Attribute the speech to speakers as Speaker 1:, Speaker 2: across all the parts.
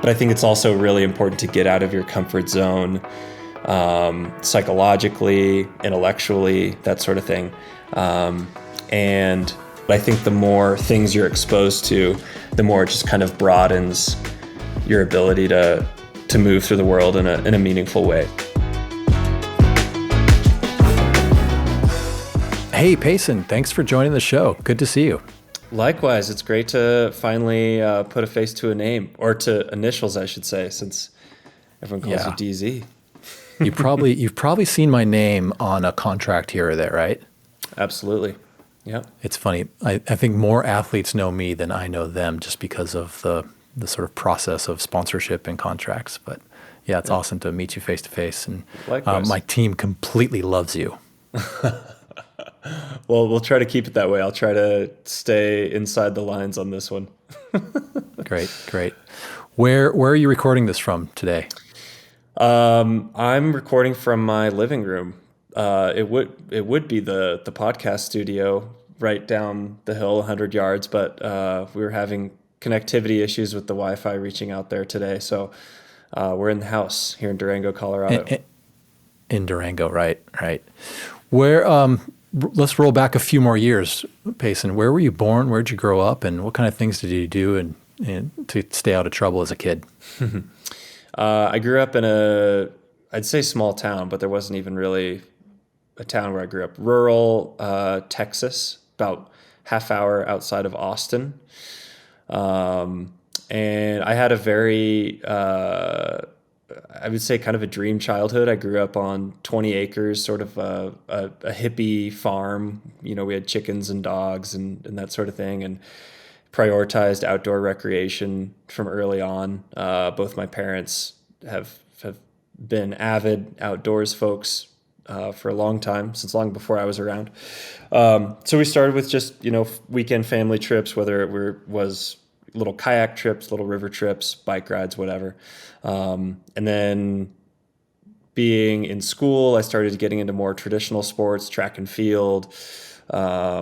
Speaker 1: But I think it's also really important to get out of your comfort zone, psychologically, intellectually, that sort of thing. And I think the more things you're exposed to, the more it just kind of broadens your ability to move through the world in a meaningful way.
Speaker 2: Hey, Payson, thanks for joining the show. Good to see you.
Speaker 1: Likewise, it's great to finally put a face to a name, or to initials, I should say, since everyone calls you DZ.
Speaker 2: You've probably seen my name on a contract here or there, right?
Speaker 1: Absolutely. Yeah.
Speaker 2: It's funny. I think more athletes know me than I know them, just because of the sort of process of sponsorship and contracts. But yeah, it's awesome to meet you face to face. And my team completely loves you.
Speaker 1: Well, we'll try to keep it that way. I'll try to stay inside the lines on this one.
Speaker 2: Great. Where are you recording this from today?
Speaker 1: I'm recording from my living room. It would be the podcast studio right down the hill, 100 yards, but we were having connectivity issues with the Wi-Fi reaching out there today. So we're in the house here in Durango, Colorado.
Speaker 2: In Durango, right. Where? Let's roll back a few more years, Payson. Where were you born? Where'd you grow up? And what kind of things did you do and to stay out of trouble as a kid?
Speaker 1: I grew up in I'd say small town, but there wasn't even really a town where I grew up. Rural Texas, about half hour outside of Austin. And I had a very, I would say, kind of a dream childhood. I grew up on 20 acres, sort of a hippie farm. We had chickens and dogs and that sort of thing, and prioritized outdoor recreation from early on. Both my parents have been avid outdoors folks for a long time, since long before I was around. So we started with just, weekend family trips, whether it was little kayak trips, little river trips, bike rides, whatever. And then being in school, I started getting into more traditional sports, track and field, a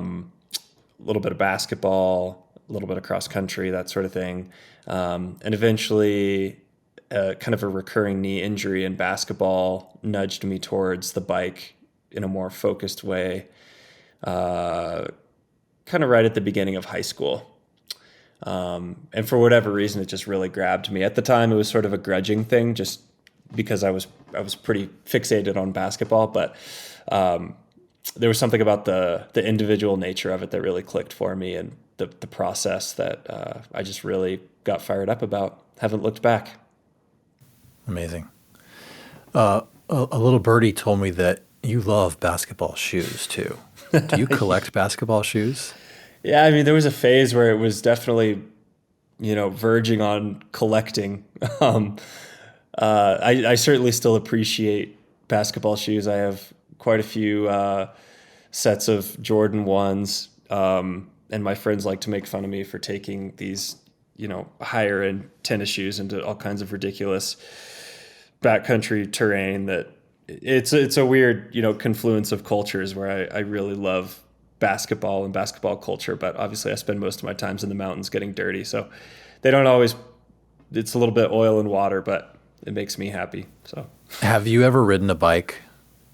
Speaker 1: little bit of basketball, a little bit of cross country, that sort of thing. And eventually kind of a recurring knee injury in basketball nudged me towards the bike in a more focused way, kind of right at the beginning of high school. And for whatever reason, it just really grabbed me. At the time, it was sort of a grudging thing, just because I was pretty fixated on basketball. But there was something about the individual nature of it that really clicked for me, and the process that I just really got fired up about. Haven't looked back.
Speaker 2: Amazing. A little birdie told me that you love basketball shoes too. Do you collect basketball shoes?
Speaker 1: Yeah, I mean, there was a phase where it was definitely, verging on collecting. I certainly still appreciate basketball shoes. I have quite a few sets of Jordan 1s, and my friends like to make fun of me for taking these, higher end tennis shoes into all kinds of ridiculous backcountry terrain. That it's a weird, confluence of cultures where I really love basketball and basketball culture, but obviously I spend most of my times in the mountains getting dirty, so they don't always, it's a little bit oil and water, but it makes me happy. So
Speaker 2: have you ever ridden a bike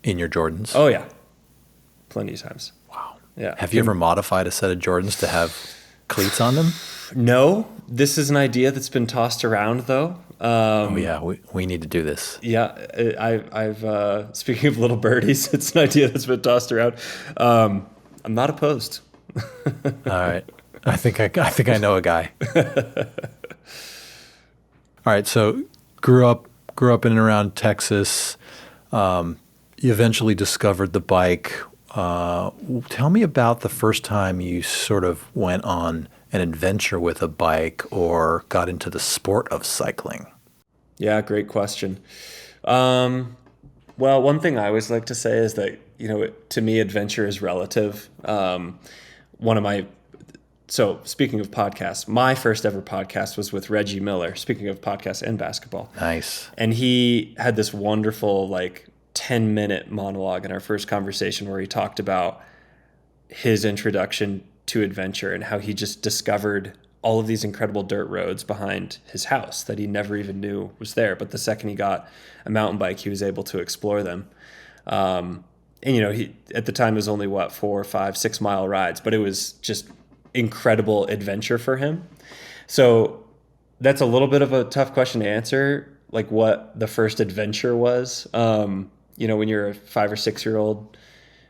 Speaker 2: in your Jordans?
Speaker 1: Oh yeah, plenty of times.
Speaker 2: Wow.
Speaker 1: Yeah.
Speaker 2: Have you ever modified a set of Jordans to have cleats on them?
Speaker 1: No, this is an idea that's been tossed around though.
Speaker 2: We need to do this.
Speaker 1: Yeah, I've speaking of little birdies, it's an idea that's been tossed around. I'm not opposed.
Speaker 2: All right. I think I know a guy. All right. So grew up in and around Texas. You eventually discovered the bike. Tell me about the first time you sort of went on an adventure with a bike or got into the sport of cycling.
Speaker 1: Yeah, great question. Well, one thing I always like to say is that, to me, adventure is relative. So speaking of podcasts, my first ever podcast was with Reggie Miller, speaking of podcasts and basketball.
Speaker 2: Nice.
Speaker 1: And he had this wonderful 10-minute monologue in our first conversation where he talked about his introduction to adventure and how he just discovered all of these incredible dirt roads behind his house that he never even knew was there. But the second he got a mountain bike, he was able to explore them. And he at the time it was only 4, 5, 6 mile rides, but it was just incredible adventure for him. So that's a little bit of a tough question to answer, like what the first adventure was. When you're a 5 or 6 year old,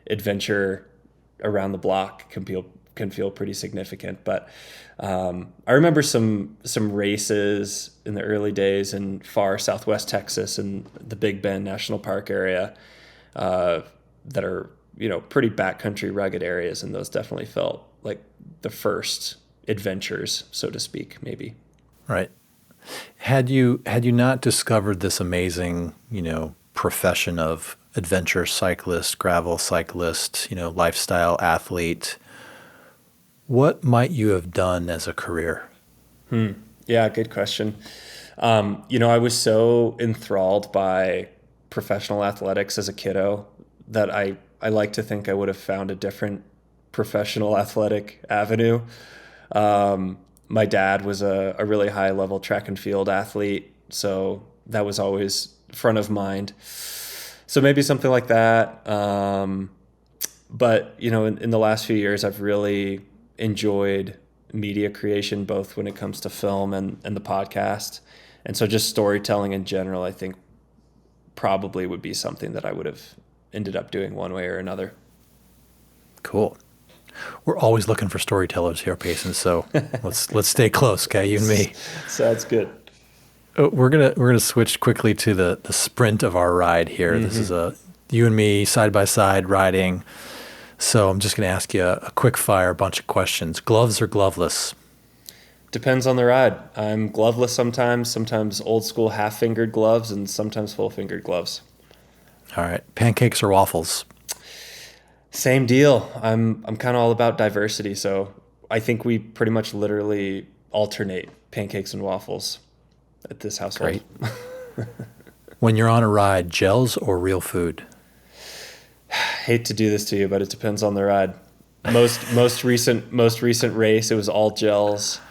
Speaker 1: adventure around the block can feel pretty significant. But I remember some races in the early days in far southwest Texas and the Big Bend National Park area that are pretty backcountry rugged areas, and those definitely felt like the first adventures, so to speak, maybe.
Speaker 2: Right. Had you not discovered this amazing, profession of adventure cyclist, gravel cyclist, lifestyle athlete, what might you have done as a career?
Speaker 1: Yeah, good question. I was so enthralled by professional athletics as a kiddo that I like to think I would have found a different professional athletic avenue. My dad was a really high level track and field athlete, so that was always front of mind. So maybe something like that. But in the last few years, I've really enjoyed media creation, both when it comes to film and the podcast. And so just storytelling in general, I think probably would be something that I would have ended up doing one way or another.
Speaker 2: Cool. We're always looking for storytellers here, Payson. So let's stay close, okay? You and me.
Speaker 1: Sounds good.
Speaker 2: We're gonna switch quickly to the sprint of our ride here. Mm-hmm. This is you and me side by side riding. So I'm just gonna ask you a quick fire bunch of questions. Gloves or gloveless?
Speaker 1: Depends on the ride. I'm gloveless sometimes old school half-fingered gloves, and sometimes full-fingered gloves.
Speaker 2: All right. Pancakes or waffles?
Speaker 1: Same deal. I'm kind of all about diversity, so I think we pretty much literally alternate pancakes and waffles at this household.
Speaker 2: Great. When you're on a ride, gels or real food?
Speaker 1: Hate to do this to you, but it depends on the ride. Most recent race, it was all gels,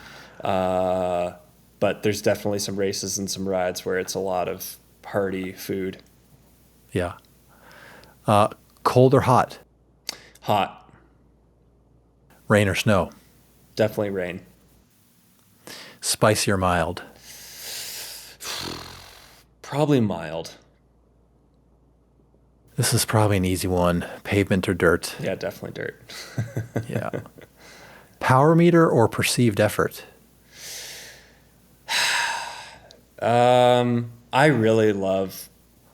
Speaker 1: but there's definitely some races and some rides where it's a lot of hearty food.
Speaker 2: Yeah. Cold or hot?
Speaker 1: Hot.
Speaker 2: Rain or snow?
Speaker 1: Definitely rain.
Speaker 2: Spicy or mild?
Speaker 1: Probably mild.
Speaker 2: This is probably an easy one. Pavement or dirt?
Speaker 1: Yeah, definitely dirt.
Speaker 2: Yeah. Power meter or perceived effort?
Speaker 1: I really love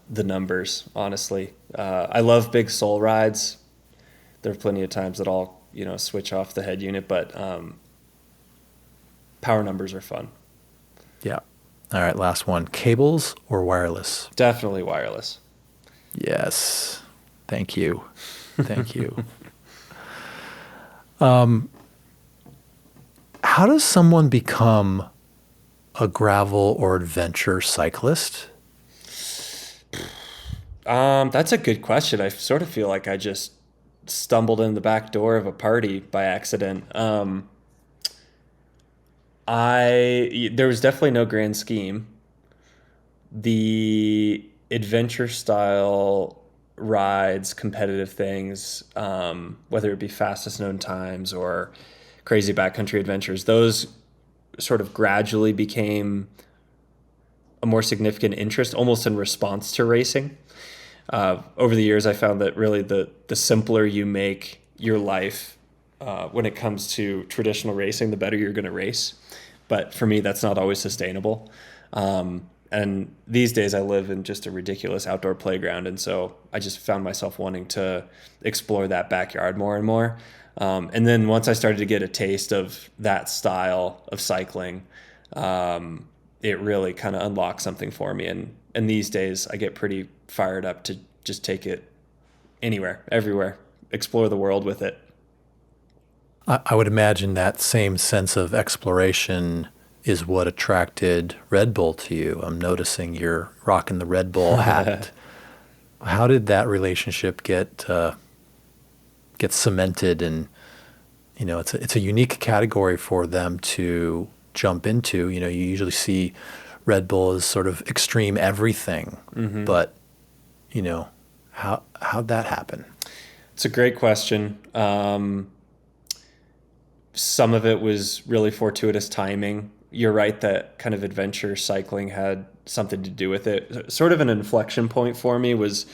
Speaker 1: the numbers, honestly. I love big soul rides. There are plenty of times that I'll, switch off the head unit, but power numbers are fun.
Speaker 2: Yeah. All right, last one. Cables or wireless?
Speaker 1: Definitely wireless.
Speaker 2: Yes. Thank you. Thank you. How does someone become a gravel or adventure cyclist?
Speaker 1: That's a good question. I sort of feel like I just stumbled in the back door of a party by accident. There was definitely no grand scheme. The adventure style rides, competitive things, whether it be fastest known times or crazy backcountry adventures, those sort of gradually became a more significant interest, almost in response to racing. Over the years, I found that really the simpler you make your life when it comes to traditional racing, the better you're going to race. But for me, that's not always sustainable. And these days, I live in just a ridiculous outdoor playground, and so I just found myself wanting to explore that backyard more and more. And then once I started to get a taste of that style of cycling, it really kind of unlocked something for me. And these days, I get pretty fired up to just take it anywhere, everywhere, explore the world with it.
Speaker 2: I would imagine that same sense of exploration is what attracted Red Bull to you. I'm noticing you're rocking the Red Bull hat. How did that relationship get cemented, and it's a unique category for them to jump into. You usually see Red Bull as sort of extreme everything, but how'd that happen?
Speaker 1: It's a great question. Some of it was really fortuitous timing. You're right that kind of adventure cycling had something to do with it. Sort of an inflection point for me was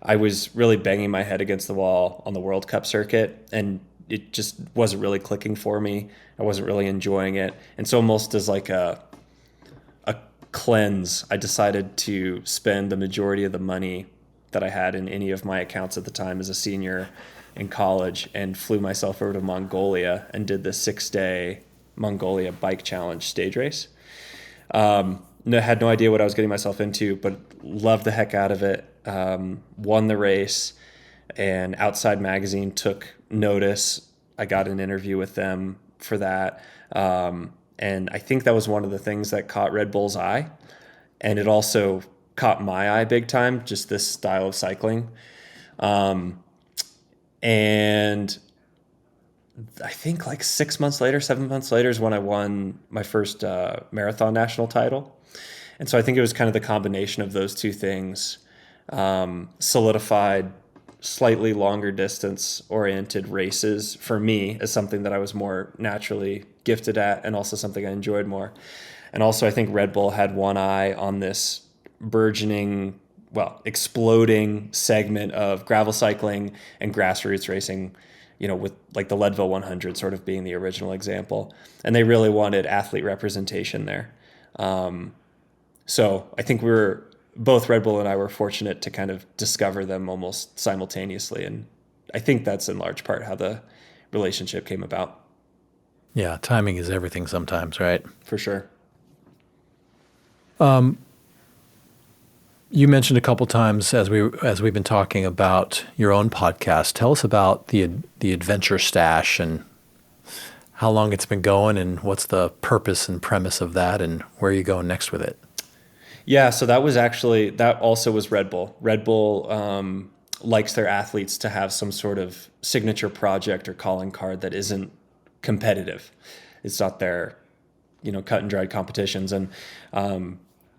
Speaker 1: I was really banging my head against the wall on the World Cup circuit, and it just wasn't really clicking for me. I wasn't really enjoying it. And so almost as like a cleanse, I decided to spend the majority of the money that I had in any of my accounts at the time as a senior in college and flew myself over to Mongolia and did the 6-day Mongolia Bike Challenge stage race. Had no idea what I was getting myself into, but loved the heck out of it. Won the race, and Outside Magazine took notice. I got an interview with them for that. And I think that was one of the things that caught Red Bull's eye. And it also caught my eye big time, just this style of cycling. And I think like 7 months later is when I won my first marathon national title. And so I think it was kind of the combination of those two things solidified slightly longer distance oriented races for me as something that I was more naturally gifted at, and also something I enjoyed more. And also I think Red Bull had one eye on this burgeoning, exploding segment of gravel cycling and grassroots racing, with like the Leadville 100 sort of being the original example. And they really wanted athlete representation there. So I think both Red Bull and I were fortunate to kind of discover them almost simultaneously. And I think that's in large part how the relationship came about.
Speaker 2: Yeah, timing is everything sometimes, right?
Speaker 1: For sure.
Speaker 2: You mentioned a couple times as we've been talking about your own podcast. Tell us about the Adventure Stache and how long it's been going, and what's the purpose and premise of that, and where are you going next with it?
Speaker 1: Yeah, so that also was Red Bull. Red Bull likes their athletes to have some sort of signature project or calling card that isn't competitive. It's not their, cut and dried competitions. And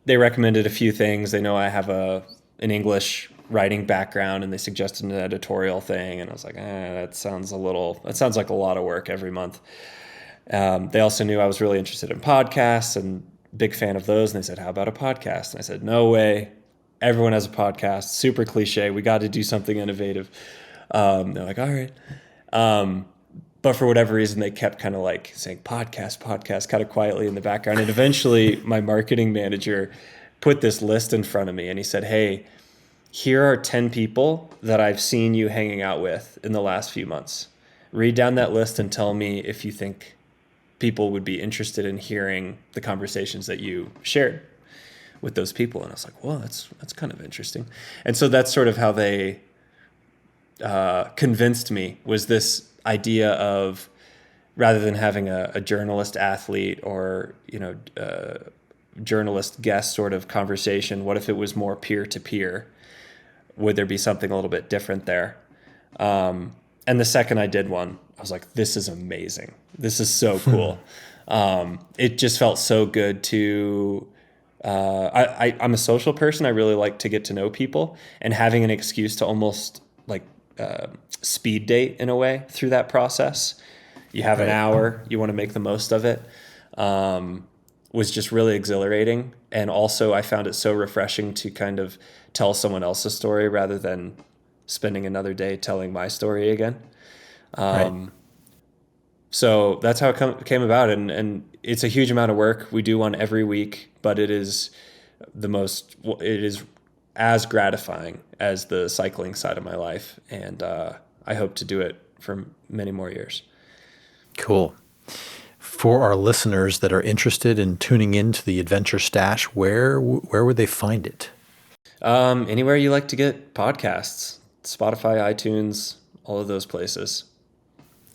Speaker 1: they recommended a few things. They know I have an English writing background, and they suggested an editorial thing. And I was like, that sounds like a lot of work every month. They also knew I was really interested in podcasts and big fan of those. And they said, how about a podcast? And I said, no way. Everyone has a podcast. Super cliche. We got to do something innovative. They're like, all right. But for whatever reason, they kept kind of like saying podcast kind of quietly in the background. And eventually my marketing manager put this list in front of me, and he said, hey, here are 10 people that I've seen you hanging out with in the last few months. Read down that list and tell me if you think people would be interested in hearing the conversations that you shared with those people. And I was like, well, that's kind of interesting. And so that's sort of how they convinced me, was this idea of, rather than having a journalist athlete or journalist guest sort of conversation, what if it was more peer to peer? Would there be something a little bit different there? And the second I did one, I was like, this is amazing. This is so cool. It just felt so good to I'm a social person. I really like to get to know people, and having an excuse to almost like speed date in a way through that process. You have an hour, you want to make the most of it, was just really exhilarating. And also I found it so refreshing to kind of tell someone else's story rather than spending another day telling my story again. So that's how it came about. And it's a huge amount of work. We do one every week, but it is as gratifying as the cycling side of my life. And I hope to do it for many more years.
Speaker 2: Cool. For our listeners that are interested in tuning into the Adventure Stache, where would they find it?
Speaker 1: Anywhere you like to get podcasts, Spotify, iTunes, all of those places.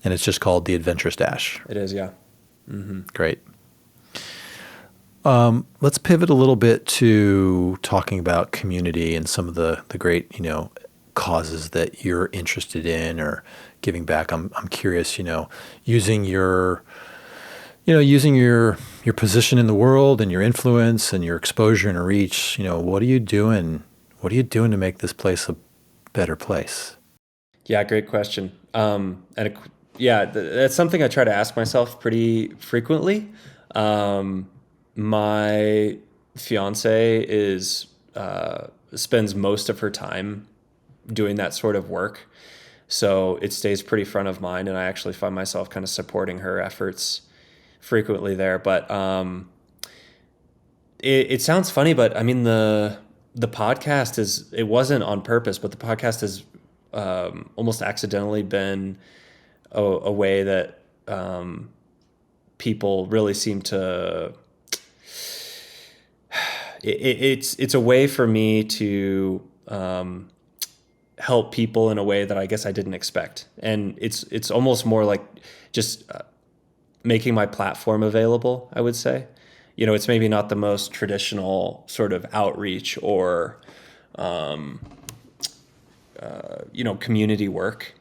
Speaker 2: And it's just called the Adventure Stache.
Speaker 1: It is, yeah. Mm-hmm.
Speaker 2: Great. Let's pivot a little bit to talking about community and some of the great, causes that you're interested in or giving back? I'm curious, using your your position in the world and your influence and your exposure and reach, what are you doing? What are you doing to make this place a better place?
Speaker 1: Yeah, great question. That's something I try to ask myself pretty frequently. My fiance spends most of her time doing that sort of work, so it stays pretty front of mind, and I actually find myself kind of supporting her efforts frequently there. But it sounds funny, but I mean the podcast it wasn't on purpose, but the podcast has almost accidentally been a way that people really seem to. It's a way for me to help people in a way that I guess I didn't expect, and it's almost more like just making my platform available, I would say. It's maybe not the most traditional sort of outreach or community work,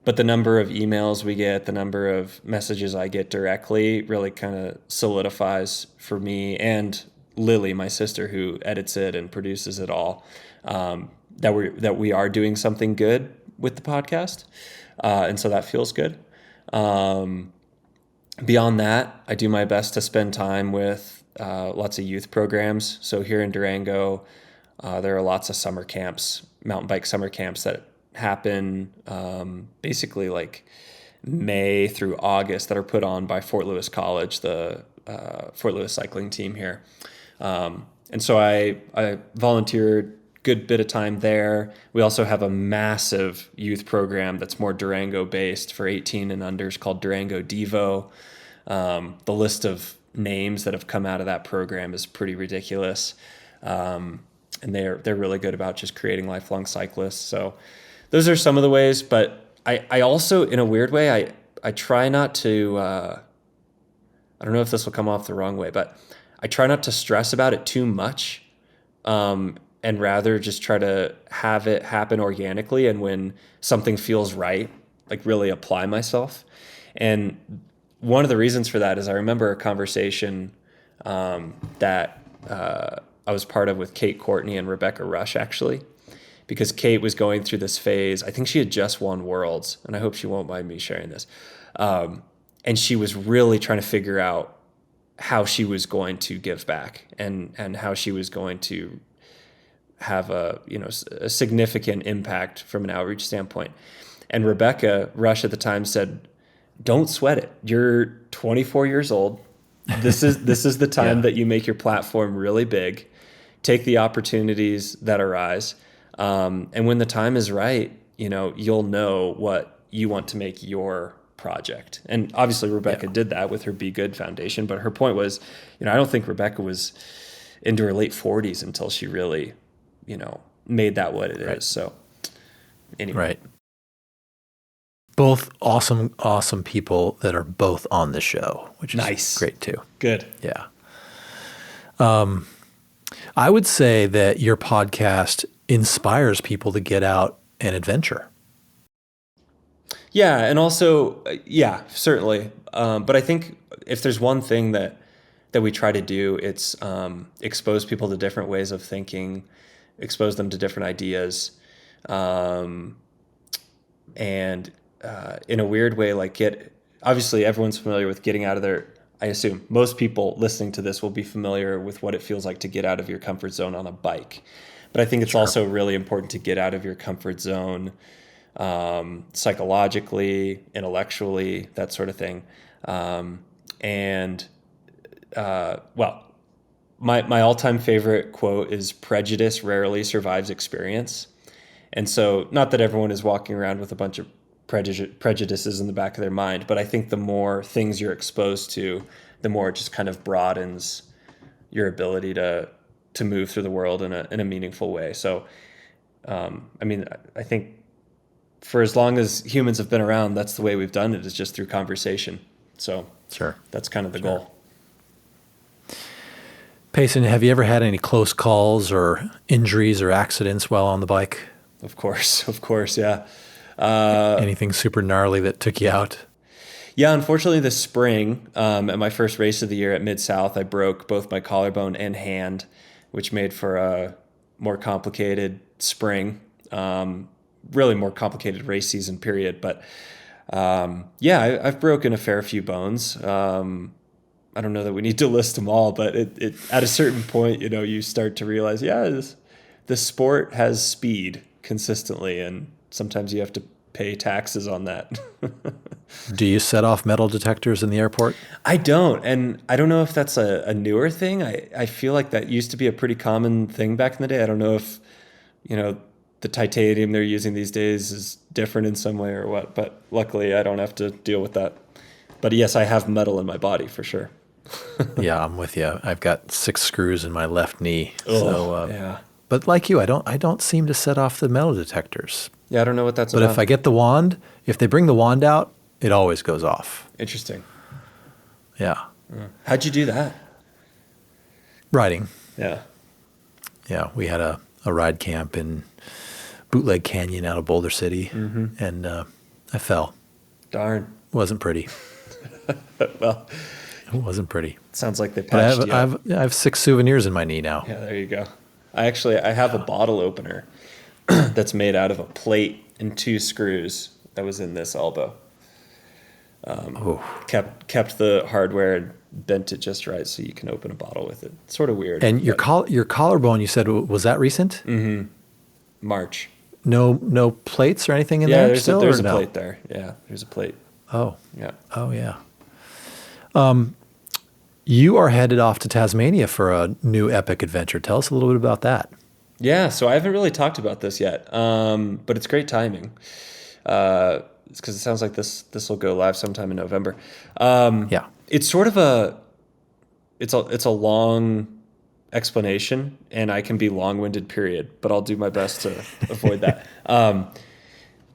Speaker 1: but the number of emails we get, the number of messages I get directly really kind of solidifies for me and Lily, my sister, who edits it and produces it all, that we are doing something good with the podcast, and so that feels good. Beyond that, I do my best to spend time with lots of youth programs. So here in Durango, there are lots of summer camps, mountain bike summer camps that happen basically like May through August, that are put on by Fort Lewis College, the Fort Lewis cycling team here. And so I volunteered a good bit of time there. We also have a massive youth program that's more Durango based for 18 and unders called Durango Devo. The list of names that have come out of that program is pretty ridiculous. And they're really good about just creating lifelong cyclists. So those are some of the ways, but I also, in a weird way, I try not to, I don't know if this will come off the wrong way, but I try not to stress about it too much, and rather just try to have it happen organically. And when something feels right, like really apply myself. And one of the reasons for that is I remember a conversation that I was part of with Kate Courtney and Rebecca Rush, actually, because Kate was going through this phase. I think she had just won Worlds, and I hope she won't mind me sharing this. And she was really trying to figure out how she was going to give back and how she was going to have a significant impact from an outreach standpoint. And Rebecca Rush at the time said, "Don't sweat it. You're 24 years old. This is the time that you make your platform really big. Take the opportunities that arise. And when the time is right, you'll know what you want to make your project." And obviously Rebecca did that with her Be Good Foundation. But her point was, I don't think Rebecca was into her late 40s until she really, made that what it is. So anyway.
Speaker 2: Right. Both awesome people that are both on the show, which is
Speaker 1: nice.
Speaker 2: Great too.
Speaker 1: Good.
Speaker 2: Yeah. I would say that your podcast inspires people to get out and adventure.
Speaker 1: Yeah. And also, certainly. But I think if there's one thing that we try to do, it's expose people to different ways of thinking, expose them to different ideas. And in a weird way, obviously everyone's familiar with getting out of their, I assume most people listening to this will be familiar with what it feels like to get out of your comfort zone on a bike. But I think it's also really important to get out of your comfort zone psychologically, intellectually, that sort of thing. My all-time favorite quote is, "Prejudice rarely survives experience." And so not that everyone is walking around with a bunch of prejudices in the back of their mind, but I think the more things you're exposed to, the more it just kind of broadens your ability to move through the world in a meaningful way. So, I think for as long as humans have been around, that's the way we've done it, is just through conversation. So that's kind of the goal.
Speaker 2: Payson, have you ever had any close calls or injuries or accidents while on the bike?
Speaker 1: Of course, of course, yeah.
Speaker 2: Anything super gnarly that took you out?
Speaker 1: Yeah, unfortunately, this spring, at my first race of the year at Mid-South, I broke both my collarbone and hand, which made for a more complicated spring, really more complicated race season period. But yeah, I've broken a fair few bones. I don't know that we need to list them all, but at a certain point, you start to realize, yeah, this sport has speed consistently, and sometimes you have to pay taxes on that.
Speaker 2: Do you set off metal detectors in the airport?
Speaker 1: I don't. And I don't know if that's a newer thing. I feel like that used to be a pretty common thing back in the day. I don't know if, the titanium they're using these days is different in some way or what, but luckily I don't have to deal with that. But yes, I have metal in my body for sure.
Speaker 2: Yeah, I'm with you. I've got 6 screws in my left knee.
Speaker 1: Yeah.
Speaker 2: But like you, I don't seem to set off the metal detectors.
Speaker 1: Yeah, I don't know what that's
Speaker 2: But
Speaker 1: about.
Speaker 2: if I get the wand, if they bring the wand out, it always goes off.
Speaker 1: Interesting.
Speaker 2: Yeah.
Speaker 1: How'd you do that?
Speaker 2: Riding.
Speaker 1: Yeah.
Speaker 2: Yeah, we had a ride camp in Bootleg Canyon out of Boulder City, and I fell.
Speaker 1: Darn.
Speaker 2: Wasn't pretty.
Speaker 1: Well,
Speaker 2: It wasn't pretty.
Speaker 1: sounds like they
Speaker 2: But
Speaker 1: patched you up.
Speaker 2: I have 6 souvenirs in my knee now.
Speaker 1: Yeah, there you go. I have a bottle opener that's made out of a plate and 2 screws that was in this elbow. Kept the hardware and bent it just right so you can open a bottle with it. It's sort of weird.
Speaker 2: And your collarbone, you said, was that recent?
Speaker 1: March.
Speaker 2: No plates or anything in
Speaker 1: Yeah,
Speaker 2: there still?
Speaker 1: there's
Speaker 2: or
Speaker 1: a
Speaker 2: no?
Speaker 1: plate there. Yeah, there's a plate.
Speaker 2: Oh,
Speaker 1: Yeah.
Speaker 2: oh yeah. You are headed off to Tasmania for a new epic adventure. Tell us a little bit about that.
Speaker 1: Yeah, so I haven't really talked about this yet, but it's great timing. It's because it sounds like this will go live sometime in November.
Speaker 2: Yeah.
Speaker 1: It's sort of it's a long explanation, and I can be long-winded, period, but I'll do my best to avoid that.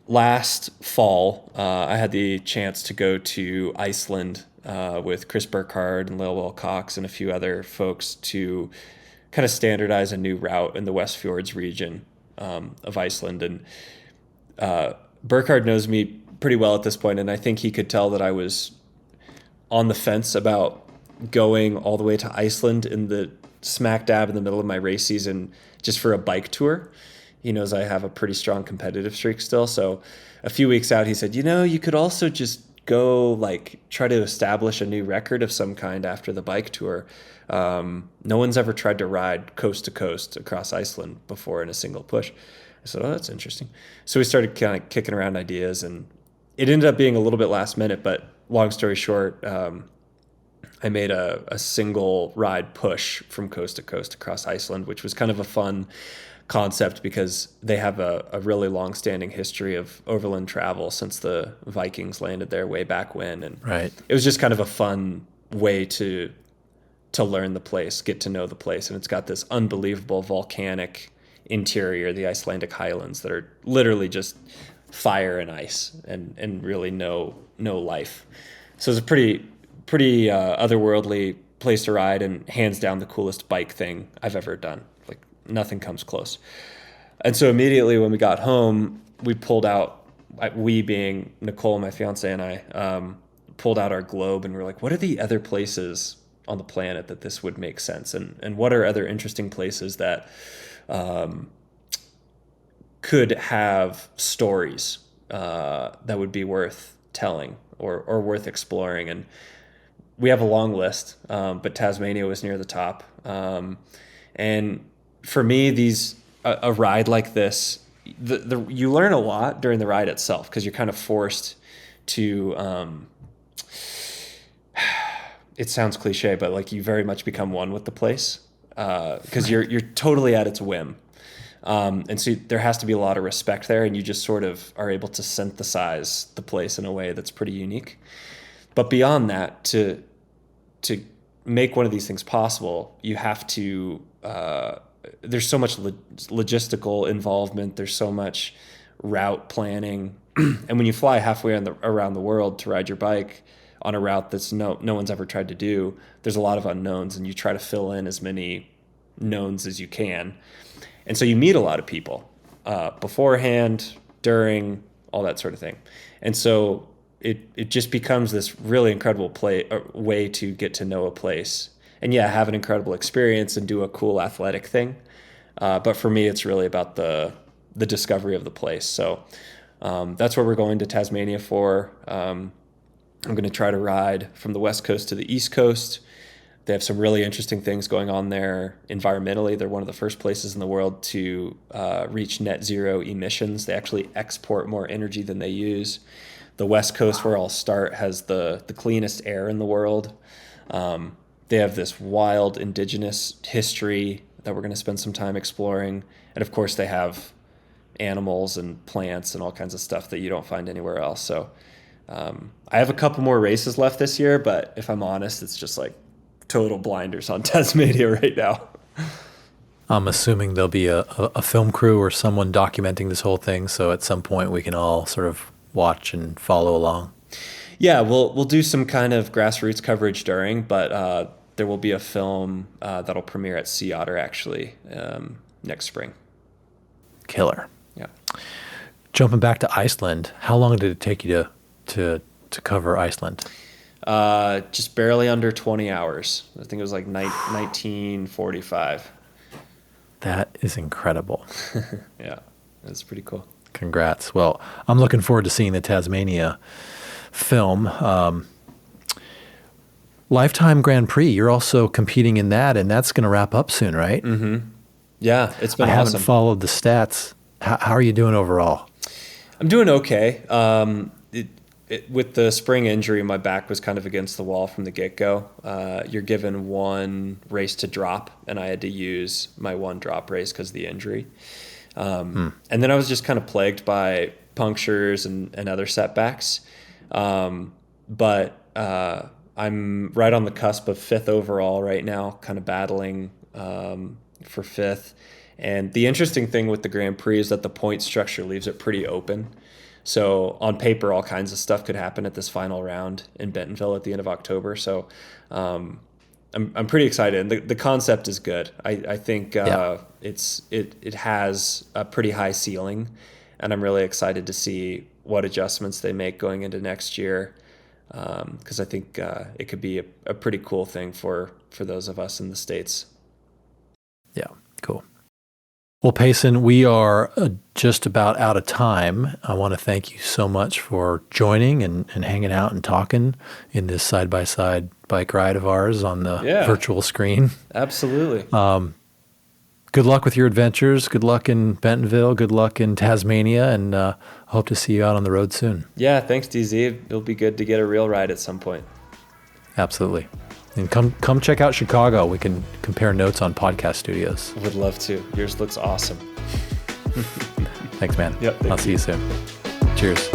Speaker 1: Last fall, I had the chance to go to Iceland with Chris Burkard and Lil Will Cox and a few other folks to kind of standardize a new route in the West Fjords region of Iceland. And Burkard knows me pretty well at this point, and I think he could tell that I was on the fence about going all the way to Iceland in the smack dab in the middle of my race season just for a bike tour. He knows I have a pretty strong competitive streak still. So a few weeks out, he said, you could also just go try to establish a new record of some kind after the bike tour. No one's ever tried to ride coast to coast across Iceland before in a single push. I said, oh, that's interesting. So we started kind of kicking around ideas, and it ended up being a little bit last minute, but long story short, I made a single ride push from coast to coast across Iceland, which was kind of a fun concept because they have a really long-standing history of overland travel since the Vikings landed there way back when. And
Speaker 2: Right.
Speaker 1: it was just kind of a fun way to learn the place, get to know the place. And it's got this unbelievable volcanic interior, the Icelandic highlands, that are literally just fire and ice and really no life. So it's a pretty otherworldly place to ride, and hands down the coolest bike thing I've ever done. Nothing comes close. And so immediately when we got home, we pulled out, we being Nicole, my fiance, and I, pulled out our globe, and we're like, what are the other places on the planet that this would make sense? And what are other interesting places that could have stories that would be worth telling or worth exploring? And we have a long list, but Tasmania was near the top. And for me, a ride like this, you learn a lot during the ride itself because you're kind of forced to. It sounds cliche, but you very much become one with the place because you're totally at its whim, and so there has to be a lot of respect there, and you just sort of are able to synthesize the place in a way that's pretty unique. But beyond that, to make one of these things possible, you have to. There's so much logistical involvement. There's so much route planning, and when you fly halfway around the world to ride your bike on a route that's no one's ever tried to do, there's a lot of unknowns, and you try to fill in as many knowns as you can. And so you meet a lot of people, beforehand, during, all that sort of thing. And so it just becomes this really incredible way to get to know a place. And yeah, have an incredible experience and do a cool athletic thing. But for me, it's really about the discovery of the place. So that's what we're going to Tasmania for. I'm going to try to ride from the west coast to the east coast. They have some really interesting things going on there environmentally. They're one of the first places in the world to reach net zero emissions. They actually export more energy than they use. The west coast, where I'll start, has the cleanest air in the world. They have this wild indigenous history that we're going to spend some time exploring. And of course, they have animals and plants and all kinds of stuff that you don't find anywhere else. So I have a couple more races left this year, but if I'm honest, it's just like total blinders on Tasmania right now.
Speaker 2: I'm assuming there'll be a film crew or someone documenting this whole thing, so at some point we can all sort of watch and follow along.
Speaker 1: Yeah, we'll do some kind of grassroots coverage during, but there will be a film that'll premiere at Sea Otter actually next spring.
Speaker 2: Killer.
Speaker 1: Yeah.
Speaker 2: Jumping back to Iceland, how long did it take you to cover Iceland?
Speaker 1: Just barely under 20 hours. I think it was like 1945.
Speaker 2: That is incredible.
Speaker 1: Yeah, that's pretty cool.
Speaker 2: Congrats. Well, I'm looking forward to seeing the Tasmania film. Lifetime Grand Prix, you're also competing in that, and that's going to wrap up soon, right?
Speaker 1: Mm-hmm. Yeah, it's been
Speaker 2: awesome. I haven't followed the stats. How are you doing overall?
Speaker 1: I'm doing okay. With the spring injury, my back was kind of against the wall from the get-go. You're given one race to drop, and I had to use my one drop race because of the injury. And then I was just kind of plagued by punctures and other setbacks. But I'm right on the cusp of 5th overall right now, kind of battling for 5th. And the interesting thing with the Grand Prix is that the point structure leaves it pretty open. So on paper, all kinds of stuff could happen at this final round in Bentonville at the end of October. So I'm pretty excited. The concept is good. I think it has a pretty high ceiling, and I'm really excited to see what adjustments they make going into next year, because I think it could be a pretty cool thing for those of us in the States.
Speaker 2: Yeah, cool. Well, Payson, we are just about out of time. I want to thank you so much for joining and hanging out and talking in this side-by-side bike ride of ours on the virtual screen.
Speaker 1: Absolutely.
Speaker 2: Good luck with your adventures. Good luck in Bentonville. Good luck in Tasmania, and hope to see you out on the road soon.
Speaker 1: Yeah, thanks, DZ. It'll be good to get a real ride at some point.
Speaker 2: Absolutely. And come check out Chicago. We can compare notes on podcast studios.
Speaker 1: Would love to. Yours looks awesome.
Speaker 2: Thanks, man.
Speaker 1: Yep,
Speaker 2: I'll see you soon. Cheers.